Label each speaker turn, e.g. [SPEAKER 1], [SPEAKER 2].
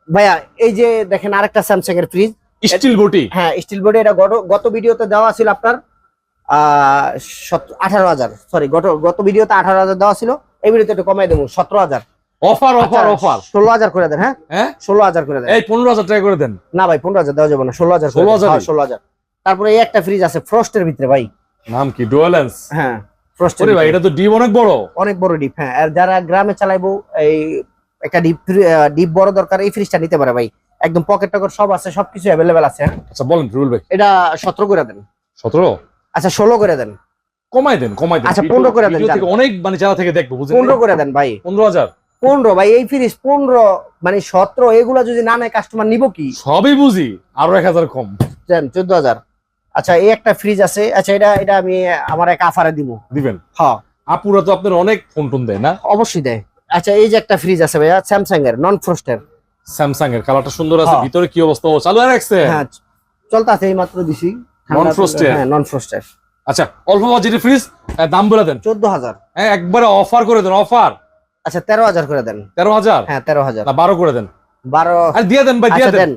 [SPEAKER 1] ভাইয়া এই যে দেখেন আরেকটা স্যামসাং এর ফ্রিজ,
[SPEAKER 2] স্টিল বডি।
[SPEAKER 1] হ্যাঁ স্টিল বডি। এটা গত ভিডিওতে দেওয়া ছিল আপনার 18,000, সরি গত ভিডিওতে 18,000 দেওয়া ছিল, এই ভিডিওতে একটু কমাই দেবো 17,000।
[SPEAKER 2] অফার অফার অফার
[SPEAKER 1] 16,000 করে দেন। হ্যাঁ 16,000 করে দেন।
[SPEAKER 2] এই 15,000 টাকা করে দেন।
[SPEAKER 1] না ভাই 15,000 দেওয়া যাবে না, 16,000। 16,000। তারপরে এই একটা ফ্রিজ আছে ফ্রস্টের ভিতরে ভাই,
[SPEAKER 2] নাম কি? ডুয়ালেন্স।
[SPEAKER 1] হ্যাঁ ফ্রস্টের
[SPEAKER 2] ভাই এটা তো ডিপ অনেক বড়,
[SPEAKER 1] অনেক বড় ডিপ। হ্যাঁ আর যারা গ্রামে চালাইবো এই একটা ডিপ বড় দরকার, এই ফ্রিজটা নিতে পারে ভাই। একদম পকেট টকেট সব আছে, সবকিছু অ্যাভেলেবেল আছে।
[SPEAKER 2] আচ্ছা বলেন রুল ভাই।
[SPEAKER 1] এটা 17 করে দেন।
[SPEAKER 2] 17?
[SPEAKER 1] আচ্ছা 16 করে দেন।
[SPEAKER 2] কমাই দেন কমাই দেন।
[SPEAKER 1] আচ্ছা 15 করে দেন।
[SPEAKER 2] ভিডিও থেকে অনেক মানে যারা থেকে দেখবো বুঝেন।
[SPEAKER 1] 15 করে দেন ভাই।
[SPEAKER 2] 15,000?
[SPEAKER 1] 15 ভাই, এই ফ্রিজ 15 মানে 17, এগুলা যদি না নেয় কাস্টমার নিব কি?
[SPEAKER 2] সবই বুঝি, আরো 1,000 কম
[SPEAKER 1] দেন 14,000। আচ্ছা এই একটা ফ্রিজ আছে, আচ্ছা এটা আমি আমার এক আফারে দিব।
[SPEAKER 2] দিবেন?
[SPEAKER 1] হ্যাঁ
[SPEAKER 2] আপুরা তো আপনার অনেক ফোন টোন দেয় না?
[SPEAKER 1] অবশ্যই দেয়। আচ্ছা এই যে একটা ফ্রিজ আছে ভাইয়া স্যামসাং এর নন ফ্রস্টের।
[SPEAKER 2] স্যামসাং এর কালারটা সুন্দর আছে,
[SPEAKER 1] হ্যাঁ।
[SPEAKER 2] ভিতরে কি অবস্থা? ও চালু রাখছে?
[SPEAKER 1] হ্যাঁ চলতে আছে, এই মাত্র দিছি।
[SPEAKER 2] নন ফ্রস্টের?
[SPEAKER 1] হ্যাঁ নন ফ্রস্টের।
[SPEAKER 2] আচ্ছা অল্প বাজেটের ফ্রিজ, দাম বলে দেন।
[SPEAKER 1] 14,000।
[SPEAKER 2] হ্যাঁ একবারে অফার করে দেন, অফার।
[SPEAKER 1] আচ্ছা 13,000 করে দেন।
[SPEAKER 2] 13,000?
[SPEAKER 1] হ্যাঁ 13,000।
[SPEAKER 2] না 12 করে দেন।
[SPEAKER 1] 12
[SPEAKER 2] আর দিয়ে দেন ভাই, দিয়ে
[SPEAKER 1] আচ্ছা
[SPEAKER 2] দেন।
[SPEAKER 1] দেন